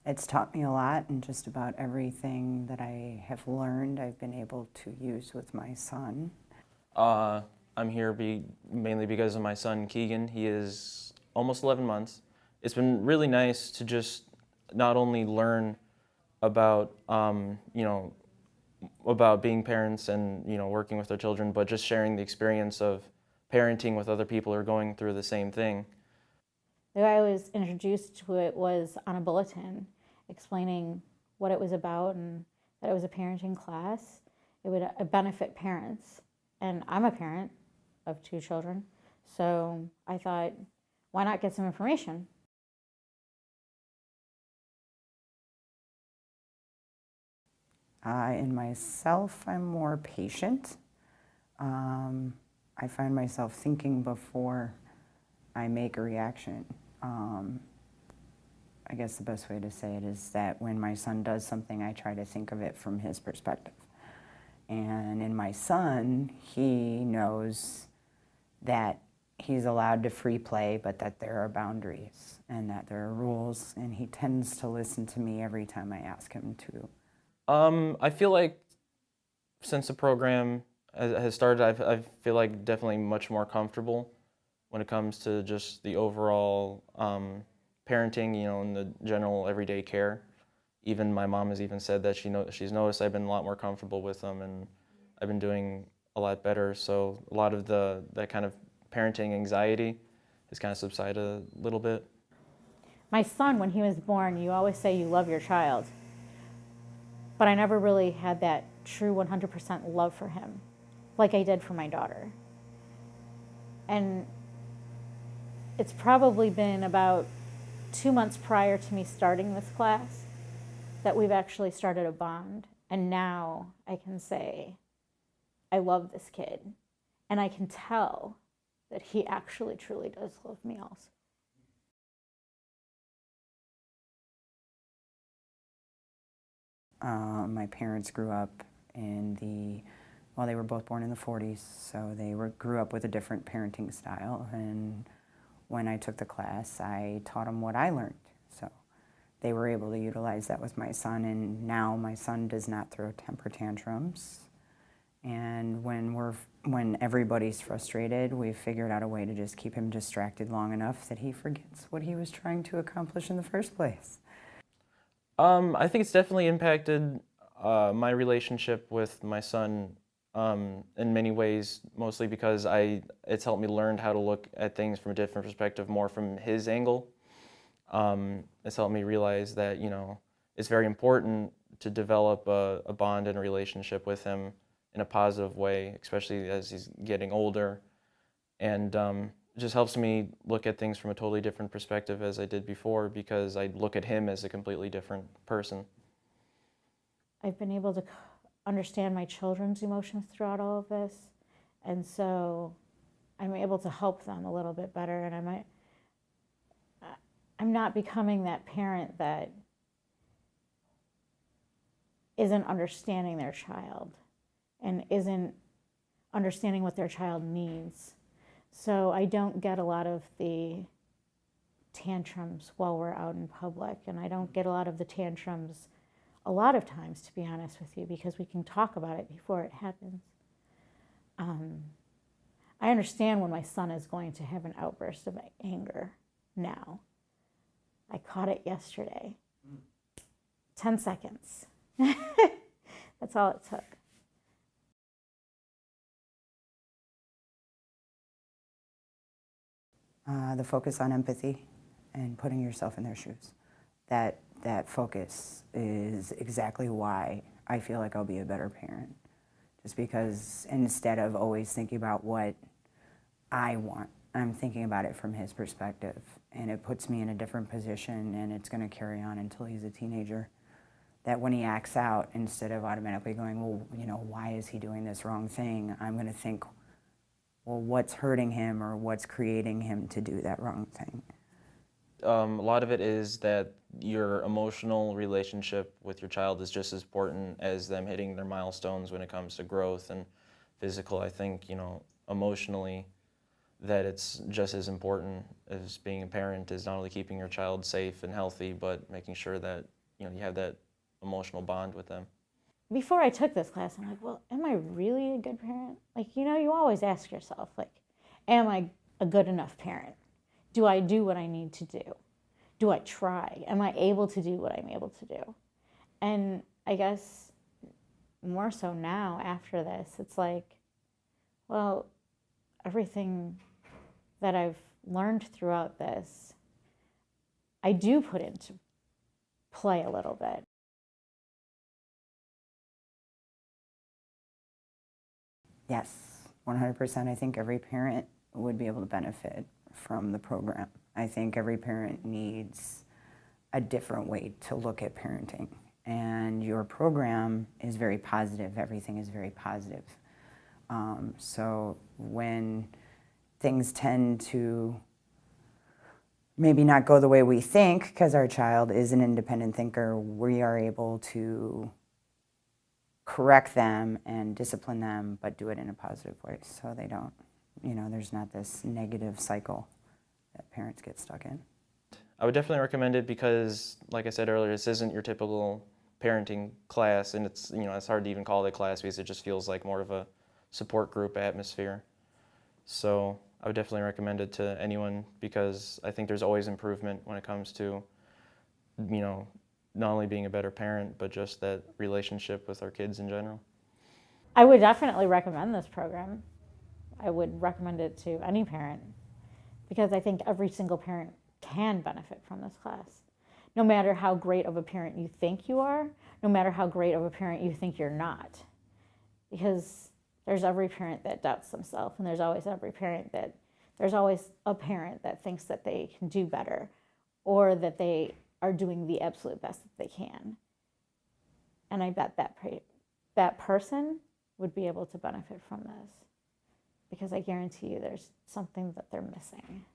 It's taught me a lot, and just about everything that I have learned, I've been able to use with my son. I'm here mainly because of my son, Keegan. He is almost 11 months. It's been really nice to just not only learn about, about being parents and, working with their children, but just sharing the experience of parenting with other people who are going through the same thing. The way I was introduced to it was on a bulletin explaining what it was about and that it was a parenting class. It would benefit parents. And I'm a parent of 2 children, so I thought, why not get some information? In myself, I'm more patient. I find myself thinking before I make a reaction. I guess the best way to say it is that when my son does something, I try to think of it from his perspective. And in my son, he knows that he's allowed to free play, but that there are boundaries and that there are rules, and he tends to listen to me every time I ask him to. I feel like since the program has started, I feel like definitely much more comfortable when it comes to just the overall parenting, and the general everyday care. Even my mom has even said that she's noticed I've been a lot more comfortable with them, and I've been doing a lot better. So a lot of that kind of parenting anxiety has kind of subsided a little bit. My son, when he was born, you always say you love your child. But I never really had that true 100% love for him, like I did for my daughter. And it's probably been about 2 months prior to me starting this class that we've actually started a bond. And now I can say, I love this kid. And I can tell that he actually truly does love me also. My parents grew up they were both born in the 40s, so they grew up with a different parenting style. And when I took the class, I taught them what I learned. So they were able to utilize that with my son, and now my son does not throw temper tantrums. And when everybody's frustrated, we've figured out a way to just keep him distracted long enough that he forgets what he was trying to accomplish in the first place. I think it's definitely impacted my relationship with my son in many ways, mostly because it's helped me learn how to look at things from a different perspective, more from his angle. It's helped me realize that, it's very important to develop a bond and a relationship with him in a positive way, especially as he's getting older. And it just helps me look at things from a totally different perspective as I did before, because I look at him as a completely different person. I've been able to understand my children's emotions throughout all of this, and so I'm able to help them a little bit better, and I'm not becoming that parent that isn't understanding their child and isn't understanding what their child needs. So I don't get a lot of the tantrums while we're out in public, and I don't get a lot of the tantrums a lot of times, to be honest with you, because we can talk about it before it happens. I understand when my son is going to have an outburst of anger now. I caught it yesterday. 10 seconds. That's all it took. The focus on empathy and putting yourself in their shoes. That focus is exactly why I feel like I'll be a better parent. Just because instead of always thinking about what I want, I'm thinking about it from his perspective. And it puts me in a different position, and it's going to carry on until he's a teenager. That when he acts out, instead of automatically going, well, why is he doing this wrong thing? I'm going to think, well, what's hurting him or what's creating him to do that wrong thing? A lot of it is that your emotional relationship with your child is just as important as them hitting their milestones when it comes to growth and physical. I think, emotionally, that it's just as important as being a parent is not only keeping your child safe and healthy, but making sure that you have that emotional bond with them. Before I took this class, I'm like, well, am I really a good parent? Like, you always ask yourself, like, am I a good enough parent? Do I do what I need to do? Do I try? Am I able to do what I'm able to do? And I guess more so now after this, it's like, well, everything that I've learned throughout this, I do put into play a little bit. Yes, 100%. I think every parent would be able to benefit from the program. I think every parent needs a different way to look at parenting. And your program is very positive. Everything is very positive. So when things tend to maybe not go the way we think, because our child is an independent thinker, we are able to correct them and discipline them, but do it in a positive way so they don't, there's not this negative cycle that parents get stuck in. I would definitely recommend it because, like I said earlier, this isn't your typical parenting class, and it's it's hard to even call it a class because it just feels like more of a support group atmosphere. So I would definitely recommend it to anyone because I think there's always improvement when it comes to not only being a better parent, but just that relationship with our kids in general. I would definitely recommend this program. I would recommend it to any parent because I think every single parent can benefit from this class. No matter how great of a parent you think you are, no matter how great of a parent you think you're not. Because there's every parent that doubts themselves, and there's always a parent that thinks that they can do better or that they are doing the absolute best that they can. And I bet that person would be able to benefit from this because I guarantee you there's something that they're missing.